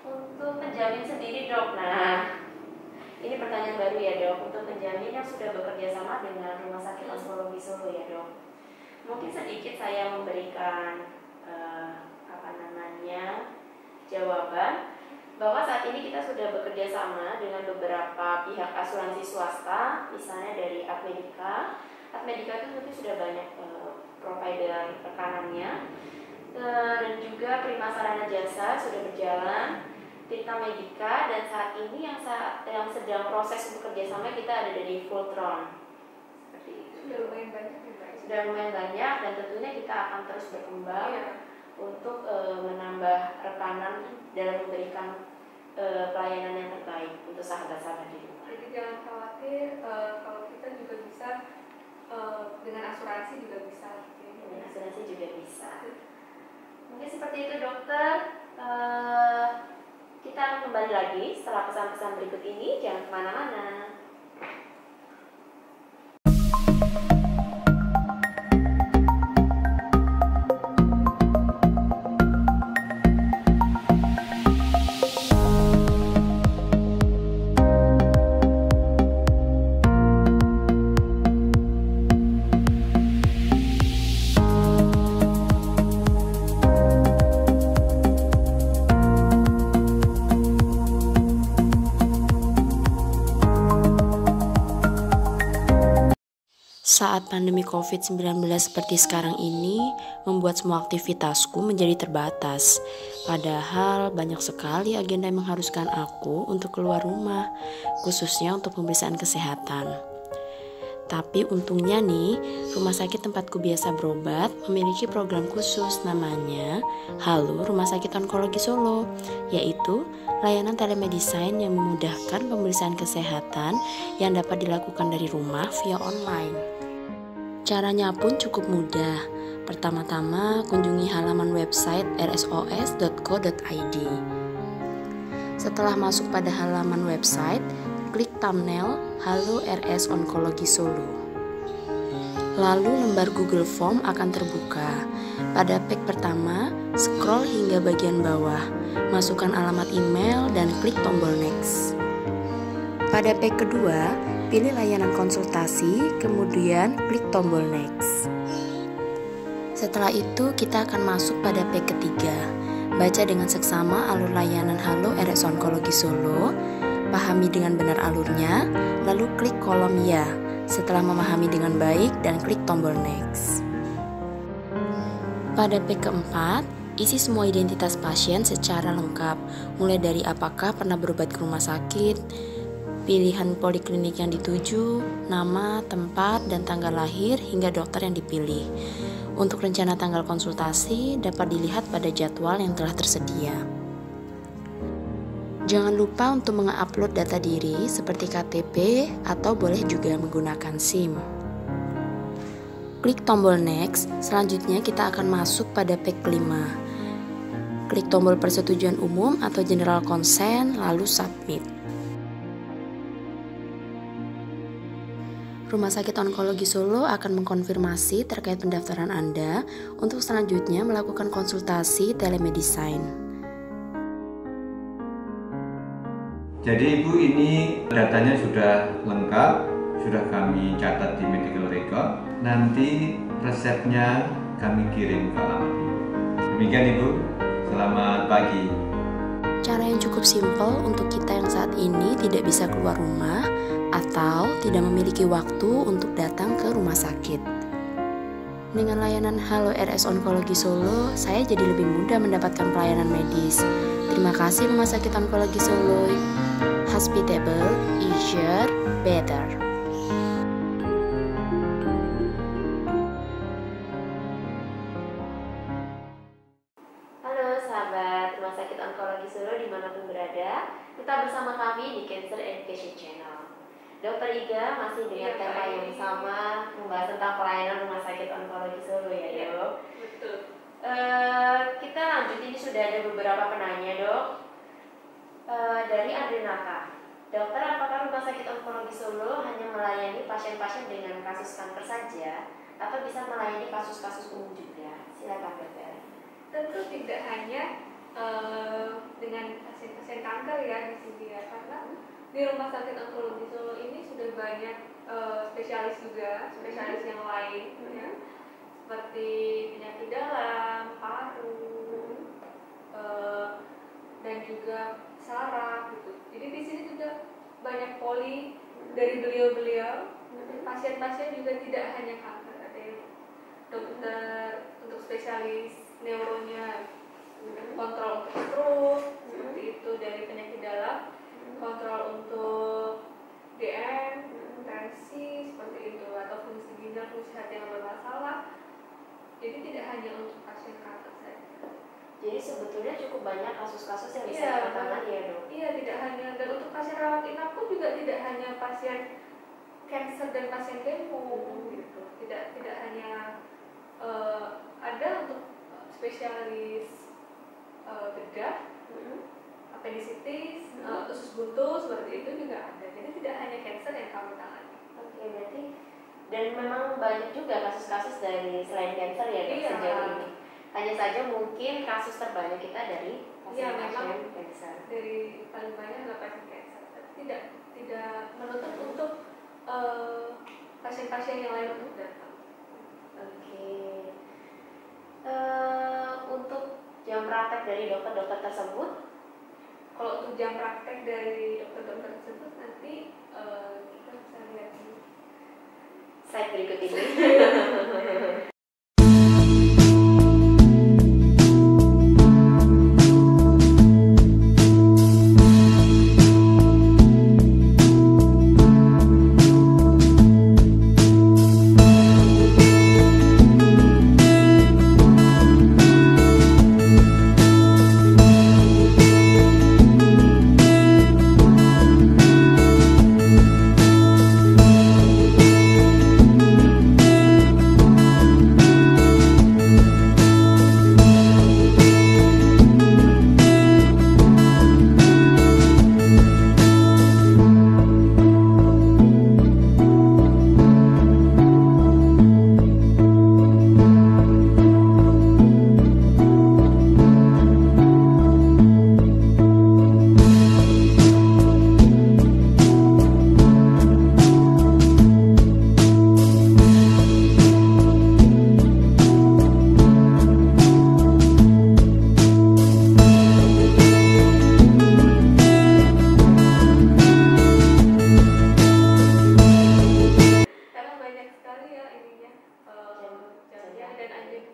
Untuk penjamin sendiri dok, nah ini pertanyaan baru ya dok. Untuk penjamin yang sudah bekerja sama dengan Rumah Sakit Onkologi Solo ya dok, mungkin sedikit saya memberikan jawaban bahwa saat ini kita sudah bekerja sama dengan beberapa pihak asuransi swasta, misalnya dari Admedica. Admedica itu mungkin sudah banyak provider rekanannya, dan juga Prima Sarana Jasa sudah berjalan, Tirta Medica, dan saat ini yang sedang proses untuk kerjasama kita ada dari Fultron. Seperti itu. Sudah lumayan banyak ya, sudah lumayan banyak, dan tentunya kita akan terus berkembang untuk menambah rekanan dalam memberikan pelayanan yang terbaik untuk sahabat-sahabat di rumah. Jadi jangan khawatir, kalau kita juga bisa dengan asuransi juga bisa. Dengan asuransi juga bisa. Mungkin seperti itu dokter. Kita akan kembali lagi setelah pesan-pesan berikut ini. Jangan kemana-mana. Saat pandemi COVID-19 seperti sekarang ini membuat semua aktivitasku menjadi terbatas. Padahal banyak sekali agenda yang mengharuskan aku untuk keluar rumah, khususnya untuk pemeriksaan kesehatan. Tapi untungnya nih, rumah sakit tempatku biasa berobat memiliki program khusus namanya Halo Rumah Sakit Onkologi Solo, yaitu layanan telemedicine yang memudahkan pemeriksaan kesehatan yang dapat dilakukan dari rumah via online. Caranya pun cukup mudah. Pertama-tama, kunjungi halaman website rsos.co.id. Setelah masuk pada halaman website, klik thumbnail Halo RS Onkologi Solo. Lalu lembar Google Form akan terbuka. Pada page pertama, scroll hingga bagian bawah, masukkan alamat email dan klik tombol next. Pada page kedua, pilih layanan konsultasi, kemudian klik tombol next. Setelah itu, kita akan masuk pada page ketiga. Baca dengan seksama alur layanan Halo RS Onkologi Solo, pahami dengan benar alurnya, lalu klik kolom ya. Setelah memahami dengan baik dan klik tombol next. Pada page keempat, isi semua identitas pasien secara lengkap, mulai dari apakah pernah berobat ke rumah sakit, pilihan poliklinik yang dituju, nama, tempat, dan tanggal lahir hingga dokter yang dipilih. Untuk rencana tanggal konsultasi dapat dilihat pada jadwal yang telah tersedia. Jangan lupa untuk mengupload data diri seperti KTP atau boleh juga menggunakan SIM. Klik tombol next, selanjutnya kita akan masuk pada page 5. Klik tombol persetujuan umum atau general consent, lalu submit. Rumah Sakit Onkologi Solo akan mengkonfirmasi terkait pendaftaran Anda untuk selanjutnya melakukan konsultasi telemedicine. Jadi Ibu, ini datanya sudah lengkap, sudah kami catat di medical record. Nanti resepnya kami kirim ke alamat Ibu. Demikian Ibu, selamat pagi. Cara yang cukup simpel untuk kita yang saat ini tidak bisa keluar rumah atau tidak memiliki waktu untuk datang ke rumah sakit. Dengan layanan Halo RS Onkologi Solo, saya jadi lebih mudah mendapatkan pelayanan medis. Terima kasih Rumah Sakit Onkologi Solo. Hospitable, easier, better. Halo sahabat Rumah Sakit Onkologi Solo dimanapun berada, tetap bersama kami di Cancer Education Channel. Dr. Iga masih dengan tema yang sama, membahas tentang pelayanan Rumah Sakit Onkologi Solo ya Dok? Betul. Kita lanjut, ini sudah ada beberapa penanya Dok. Dari Adrenaka, dokter, apakah Rumah Sakit Onkologi Solo hanya melayani pasien-pasien dengan kasus kanker saja atau bisa melayani kasus-kasus umum juga? Silakan dokter. Tentu tidak hanya dengan pasien-pasien kanker ya di sini ya, karena di Rumah Sakit Onkologi Solo ini sudah banyak spesialis juga, spesialis yang lain ya, seperti penyakit dalam, paru, dan juga saraf gitu. Jadi di sini juga banyak poli dari beliau-beliau. Pasien-pasien juga tidak hanya kanker, ada yang dokter untuk spesialis neuronya, kontrol untuk stroke seperti itu, dari penyakit dalam, kontrol untuk DM, tensi seperti itu, atau fungsi ginjal, fungsi hati yang bermasalah. Jadi tidak hanya untuk pasien kanker saja. Jadi sebetulnya cukup banyak kasus-kasus yang bisa kita tangani ya Dok? Iya, tidak hanya, dan untuk pasien rawat inap pun juga tidak hanya pasien cancer dan pasien kemo gitu. Tidak hanya ada untuk spesialis bedah, appendicitis, usus buntu seperti itu juga ada. Jadi tidak hanya cancer yang kami tangani. Oke, berarti dan memang banyak juga kasus-kasus dari selain cancer ya Dok, sejauh ini. Hanya saja mungkin kasus terbanyak kita dari pasien cancer. Dari paling banyak adalah pasien cancer. Tapi tidak menutup untuk pasien-pasien yang lain untuk datang. Oke. Untuk jam praktek dari dokter-dokter tersebut, kalau untuk jam praktek dari dokter-dokter tersebut nanti kita bisa lihat dulu. slide berikut ini.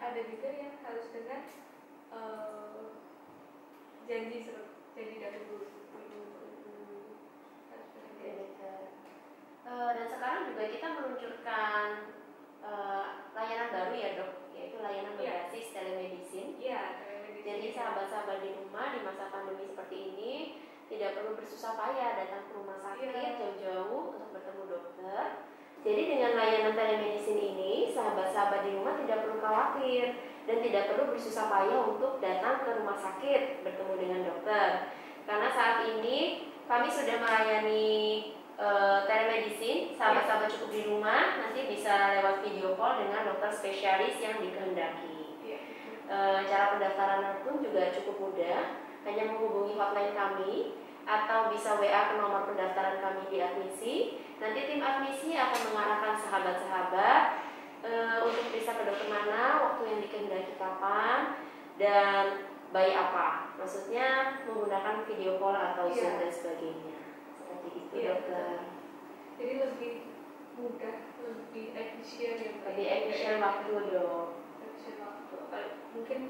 Ada juga yang harus dengan janji dahulu. Dan sekarang juga kita meluncurkan layanan baru ya dok, yaitu layanan berbasis telemedicine. Jadi sahabat-sahabat di rumah di masa pandemi seperti ini tidak perlu bersusah payah datang ke rumah sakit jauh-jauh untuk bertemu dokter. Jadi dengan layanan telemedicine ini, sahabat-sahabat di rumah tidak perlu khawatir dan tidak perlu bersusah payah untuk datang ke rumah sakit bertemu dengan dokter. Karena saat ini kami sudah melayani telemedicine, sahabat-sahabat cukup di rumah nanti bisa lewat video call dengan dokter spesialis yang dikehendaki. Cara pendaftaran pun juga cukup mudah, hanya menghubungi hotline kami atau bisa WA ke nomor pendaftaran kami di admisi. Nanti tim admisi akan mengarahkan sahabat-sahabat untuk bisa ke dokter mana, waktu yang dikehendaki kapan, dan by apa. Maksudnya menggunakan video call atau Zoom dan sebagainya. Seperti itu dokter. Jadi lebih mudah, lebih efisien ya. Lebih efisien waktu dong. Efisien waktu. Mungkin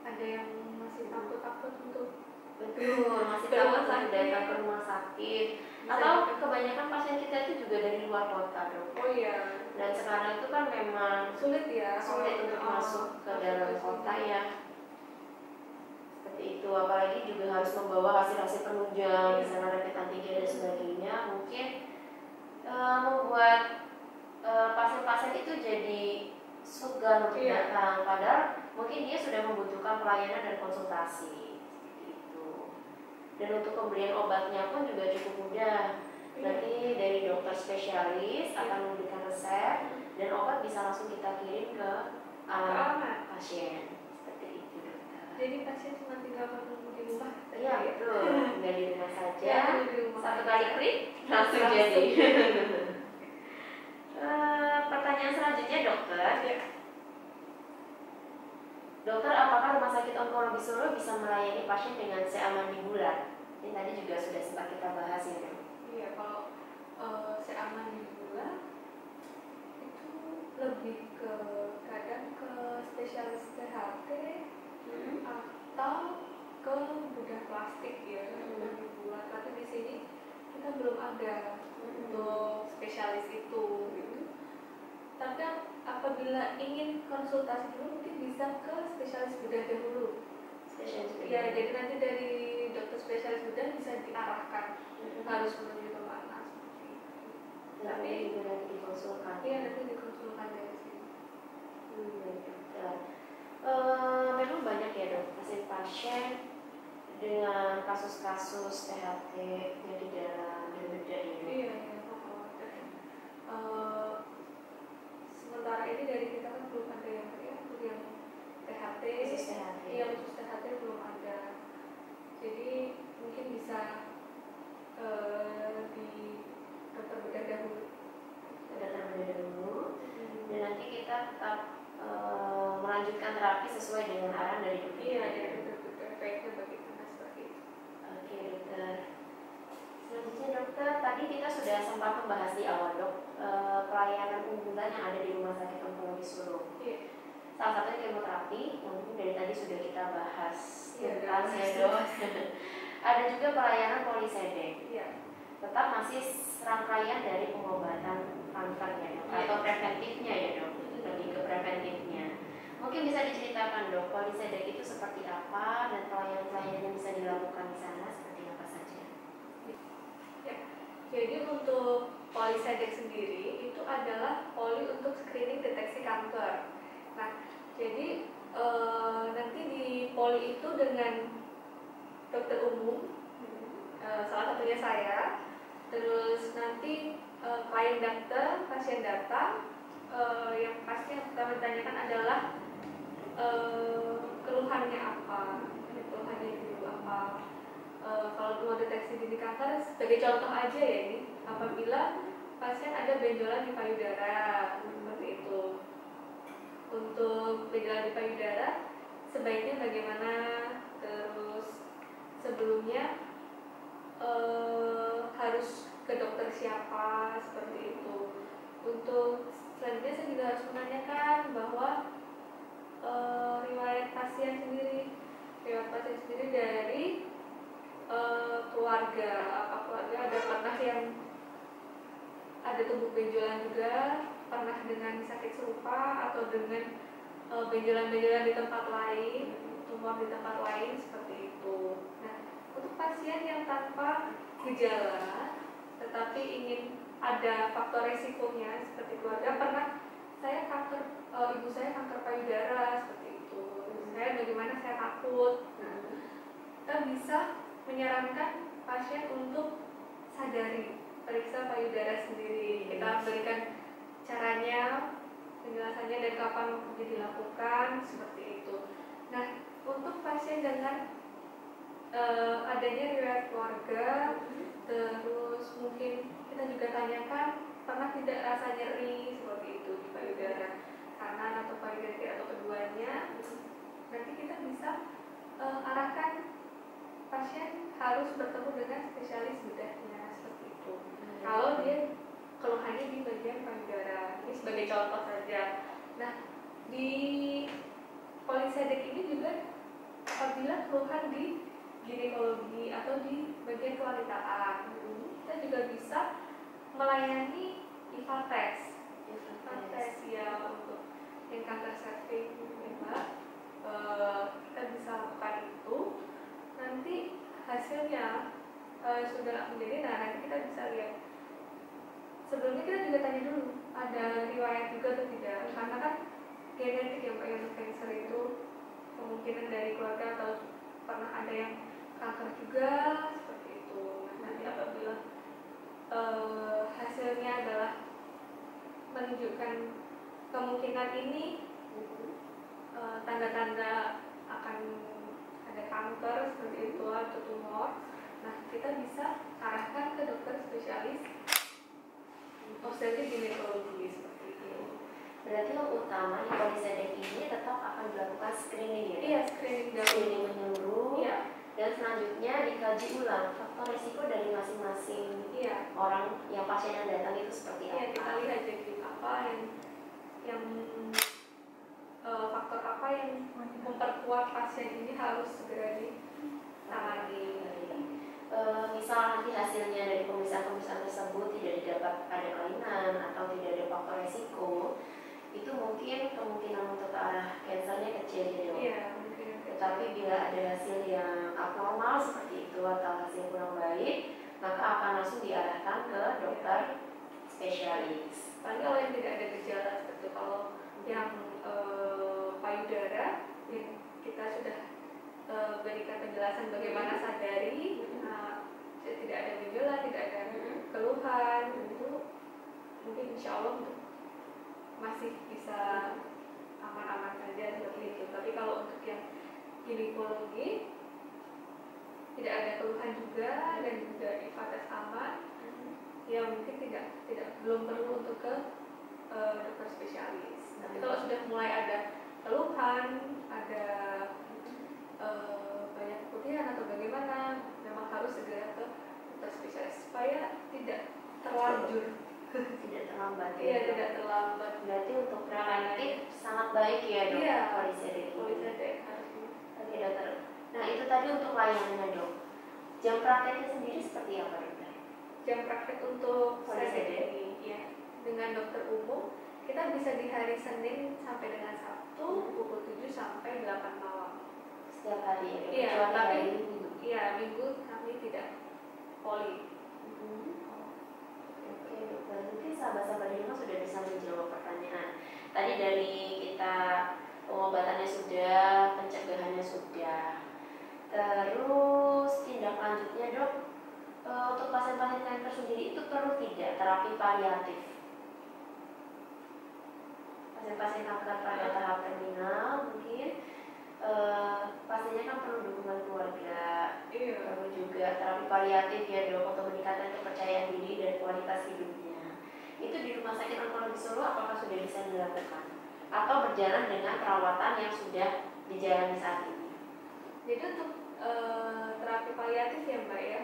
ada yang masih takut-takut untuk masih takut datang ke rumah sakit. Atau kebanyakan pasien kita itu juga dari luar kota dong. Oh iya. Dan sekarang itu kan memang sulit untuk masuk ke dalam kota ya. Seperti itu, apalagi juga harus membawa hasil-hasil penunjang, misalnya rapid antigen dan sebagainya, mungkin membuat pasien-pasien itu jadi segan untuk datang, padahal mungkin dia sudah membutuhkan pelayanan dan konsultasi. Dan untuk pemberian obatnya pun juga cukup mudah. Nanti dari dokter spesialis akan memberikan resep dan obat bisa langsung kita kirim ke alamat pasien. Seperti itu dokter. Jadi pasien cuma tinggal menunggu di rumah. Iya betul, tinggal di rumah saja. Satu saja. kali klik langsung jadi. Pertanyaan selanjutnya dokter. Dokter, apakah Rumah Sakit Onkologi Solo bisa melayani pasien dengan seamandibular? Ini tadi juga sudah sempat kita bahas ya. Iya, kalau seamandibular itu lebih ke kadang ke spesialis THT atau ke bedah plastik ya, seamandibular. Tapi di sini kita belum ada untuk spesialis itu. Tapi apabila ingin konsultasi dulu mungkin bisa ke spesialis bedah dahulu. Ya, jadi nanti dari dokter spesialis bedah bisa diarahkan harus menuju ke mana seperti itu. Tapi juga nanti dikonsulkan. Iya, nanti dikonsulkan dari sini. Memang banyak ya dok pasien-pasien dengan kasus-kasus THT yang di dalam bedah ini. Iya. Sementara ini dari kita kan belum ada yang THT, khusus THT belum ada. Jadi mungkin bisa di dokter bedah dahulu. Dan nanti kita tetap melanjutkan terapi sesuai dengan arahan dari dokter. Iya, dokter baiknya bagaimana seperti itu. Oke dokter. Selanjutnya dokter, tadi kita sudah sempat membahas di awal dok pelayanan unggulan pengobatan yang ada di Rumah Sakit Onkologi Solo. Salah satunya kemoterapi, yang mungkin dari tadi sudah kita bahas tuntas ya dok. Ada juga pelayanan polisedek. Tetap masih rangkaian dari pengobatan kanker ya dok, atau preventifnya ya dok, lebih ke preventifnya. Mungkin bisa diceritakan dok, polisedek itu seperti apa dan pelayanan-pelayanan yang bisa dilakukan di sana seperti apa saja? Jadi untuk polisedek sendiri itu adalah poli untuk screening deteksi kanker. Nah, jadi nanti di poli itu dengan dokter umum, salah satunya saya, terus nanti klien datang, pasien datang, yang pasti yang pertama ditanyakan adalah keluhannya apa, keluhannya dulu apa. Kalau mau deteksi dini kanker, sebagai contoh aja ya ini, apabila pasien ada benjolan di payudara, seperti itu. Untuk benjolan di payudara, sebaiknya bagaimana, terus sebelumnya harus ke dokter siapa, seperti itu. Untuk selanjutnya saya juga harus menanyakan bahwa riwayat pasien sendiri dari keluarga, apa keluarga ada pernah yang ada tumbuh benjolan juga, pernah dengan sakit serupa atau dengan benjolan-benjolan di tempat lain, tumor di tempat lain, seperti itu. Nah, untuk pasien yang tanpa gejala tetapi ingin ada faktor resikonya seperti keluarga, pernah saya kanker, ibu saya kanker payudara, seperti itu. Saya bagaimana saya takut. Kita bisa menyarankan pasien untuk sadari, periksa payudara sendiri. Kita berikan caranya, penjelasannya dan kapan waktunya dilakukan, seperti itu. Nah, untuk pasien dengan adanya riwayat keluarga, terus mungkin kita juga tanyakan pernah tidak rasa nyeri seperti itu di payudara kanan atau payudara kiri atau keduanya. Nanti kita bisa arahkan pasien harus bertemu dengan spesialis bedahnya, seperti itu. Kalau dia keluhannya di bagian payudara, ini sebagai contoh saja. Nah, di polisedek ini juga apabila keluhan di ginekologi atau di bagian kewanitaan, kita juga bisa melayani IVA tes ya untuk yang kanker serviks, kita bisa lakukan itu. Nanti hasilnya sudah menjadi, nah nanti kita bisa lihat. Sebelumnya kita juga tanya dulu ada riwayat juga atau tidak, karena kan genetik yang untuk kanker itu kemungkinan dari keluarga atau pernah ada yang kanker juga, seperti itu. Nah, nanti apabila hasilnya adalah menunjukkan kemungkinan ini, tanda-tanda akan ada kanker seperti itu atau tumor, nah kita bisa arahkan ke dokter spesialis obstetrik ginekologi, seperti itu. Berarti yang utama di polisedek ini tetap akan dilakukan screening ya? Iya, screening menyeluruh. Iya. Dan selanjutnya dikaji ulang faktor risiko dari masing-masing orang yang pasien yang datang itu seperti apa? Iya, kita lihat jadi apa yang faktor apa yang memperkuat pasien ini harus segera ditangani. Misal nanti hasilnya dari pemeriksaan-pemeriksaan tersebut tidak didapat ada kelainan atau tidak ada faktor risiko, itu mungkin kemungkinan untuk ke arah kansernya kecil ya dok. Iya, tetapi bila ada hasil yang abnormal seperti itu atau hasil kurang baik, maka akan langsung diarahkan ke dokter spesialis. Paling kalau yang tidak ada gejala seperti itu, kalau yang payudara yang kita sudah berikan penjelasan bagaimana sadari, tidak ada gejala, tidak ada keluhan, itu mungkin insya Allah untuk masih bisa aman-aman saja seperti itu. Tapi kalau untuk yang ginekologi tidak ada keluhan juga dan juga IVA tes aman, ya mungkin belum perlu untuk ke dokter spesialis. Tapi kalau sudah mulai ada keluhan, ada banyak keputihan atau bagaimana, memang harus segera ke dokter spesialis supaya tidak terlanjur Tidak terlambat ya. Iya, tidak terlambat. Berarti untuk preventif sangat baik ya dok. Iya, Polisedek. polisedek harus. Oke dokter. Nah itu tadi untuk layanannya dok. Jam prakteknya sendiri seperti apa dokter? Jam praktek untuk Polisedek ini ya dengan dokter umum kita bisa di hari Senin sampai dengan Sabtu pukul 7 sampai 8 malam. Setiap hari ya dok? Iya, Kecuali tapi hari Minggu. iya Minggu kami tidak poli. Oke dokter, mungkin sahabat-sahabat di rumah sudah bisa menjawab pertanyaan. Tadi dari kita pengobatannya sudah, pencegahannya sudah. Terus tindak lanjutnya dok, untuk pasien-pasien kanker sendiri itu perlu tidak terapi paliatif? Pasien-pasien kanker pada tahap terminal mungkin pastinya kan perlu dukungan keluarga, perlu juga terapi paliatif ya dok untuk meningkatkan kepercayaan diri dan kualitas hidupnya. Itu di Rumah Sakit Onkologi Solo apakah sudah bisa dilakukan atau berjalan dengan perawatan yang sudah dijalani saat ini? Jadi untuk terapi paliatif ya mbak ya,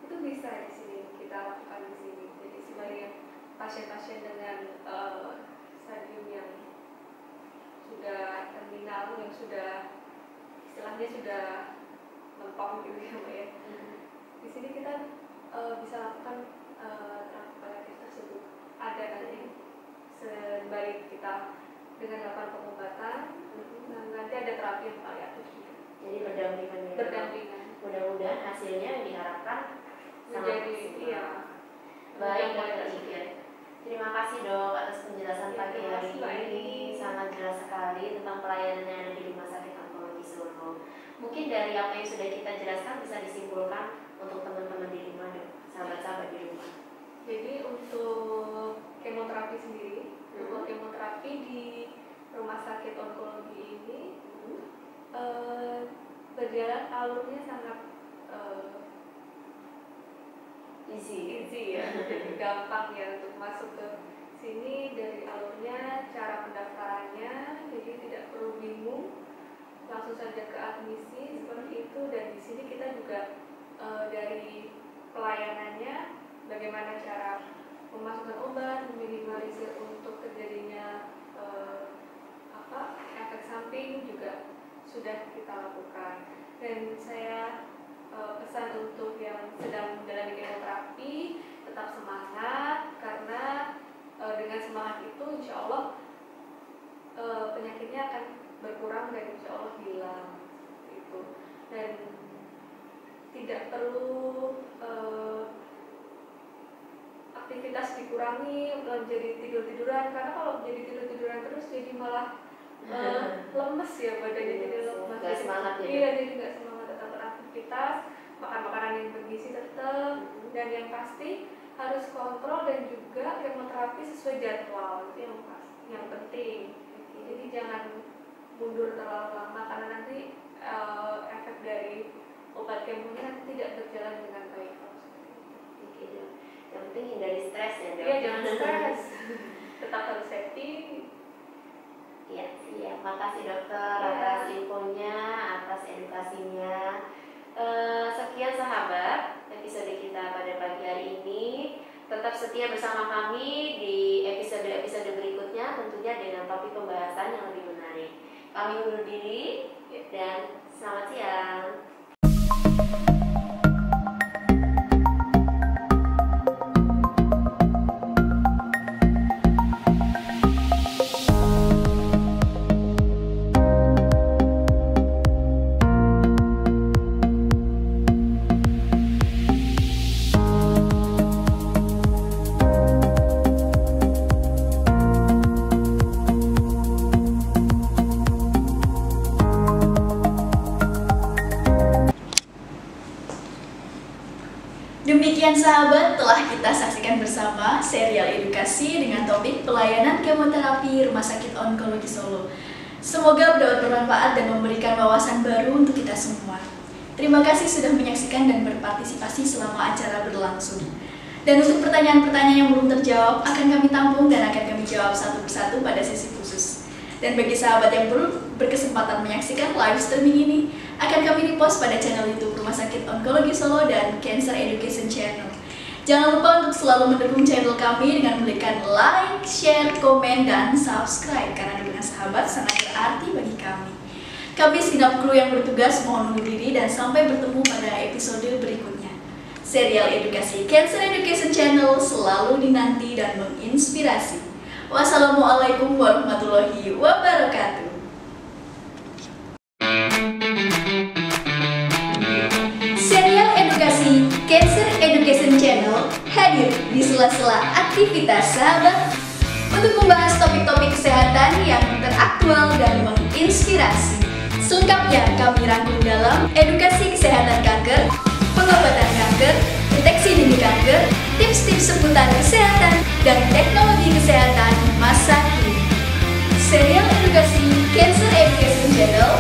itu bisa di sini kita lakukan di sini. Jadi sebagai pasien-pasien dengan stadium yang sudah terminal, yang sudah istilahnya sudah mentok gitu ya mbak ya. Di sini kita bisa lakukan terapi paliatif tersebut. Ada nanti sembari kita dengan melakukan pengobatan, nanti ada terapi yang paliatif juga. Jadi berdampingan ya. Berdampingan. Mudah-mudahan hasilnya yang diharapkan Menjadi iya. Baik dokter Ika. Terima kasih dok atas penjelasan Ya, pagi terima hari kasih, Mbak ini. Eni. Sangat jelas sekali tentang pelayanan yang ada di Rumah Sakit Onkologi Solo. Mungkin dari apa yang sudah kita jelaskan bisa disimpulkan untuk teman-teman di rumah dok, sahabat-sahabat di rumah. Jadi untuk kemoterapi sendiri, untuk kemoterapi di Rumah Sakit Onkologi ini berjalan alurnya sangat Easy. ya, jadi gampang ya untuk masuk ke sini dari alurnya, cara pendaftarannya, jadi tidak perlu bingung, langsung saja ke admisi seperti itu. Dan di sini kita juga dari pelayanannya, bagaimana cara memasukkan obat, meminimalisir untuk terjadinya efek samping juga sudah kita lakukan. Dan saya pesan untuk yang sedang menjalani kemoterapi tetap semangat, karena dengan semangat itu insya Allah penyakitnya akan berkurang dan insya Allah hilang itu. Dan tidak perlu aktivitas dikurangi menjadi tidur-tiduran, karena kalau jadi tidur-tiduran terus jadi malah lemes ya badannya, jadi lemes. Gak semangat ya? Iya, jadi nggak semangat. Tetap beraktivitas, makan makanan yang bergizi tetap, dan yang pasti harus kontrol dan juga kemoterapi sesuai jadwal, itu yang penting. Jadi jangan mundur terlalu lama, karena nanti efek dari obat kemonya tidak berjalan dengan baik. Yang penting hindari stres ya dok. Iya, jangan stres. Tetap harus safety. Iya, siap. Makasih dokter atas infonya, atas edukasinya. Sekian sahabat episode kita pada pagi hari ini. Tetap setia bersama kami di episode-episode berikutnya, tentunya dengan topik pembahasan yang lebih menarik. Kami undur diri dan selamat siang. Demikian sahabat, telah kita saksikan bersama serial edukasi dengan topik pelayanan kemoterapi Rumah Sakit Onkologi Solo. Semoga dapat bermanfaat dan memberikan wawasan baru untuk kita semua. Terima kasih sudah menyaksikan dan berpartisipasi selama acara berlangsung. Dan untuk pertanyaan-pertanyaan yang belum terjawab akan kami tampung dan akan kami jawab satu persatu pada sesi khusus. Dan bagi sahabat yang belum berkesempatan menyaksikan live streaming ini, akan kami repost pada channel YouTube Rumah Sakit Onkologi Solo dan Cancer Education Channel. Jangan lupa untuk selalu mendukung channel kami dengan memberikan like, share, komen, dan subscribe karena dukungan sahabat sangat berarti bagi kami. Kami segenap kru yang bertugas mohon undur diri dan sampai bertemu pada episode berikutnya. Serial edukasi Cancer Education Channel selalu dinanti dan menginspirasi. Wassalamualaikum warahmatullahi wabarakatuh. Serial edukasi Cancer Education Channel hadir di sela-sela aktivitas sahabat untuk membahas topik-topik kesehatan yang teraktual dan menginspirasi. Selengkapnya kami rangkum dalam edukasi kesehatan kanker, pengobatan kanker, deteksi dini kanker, tips-tips seputar kesehatan, dan teknologi kesehatan masa kini. Serial edukasi Cancer Education Channel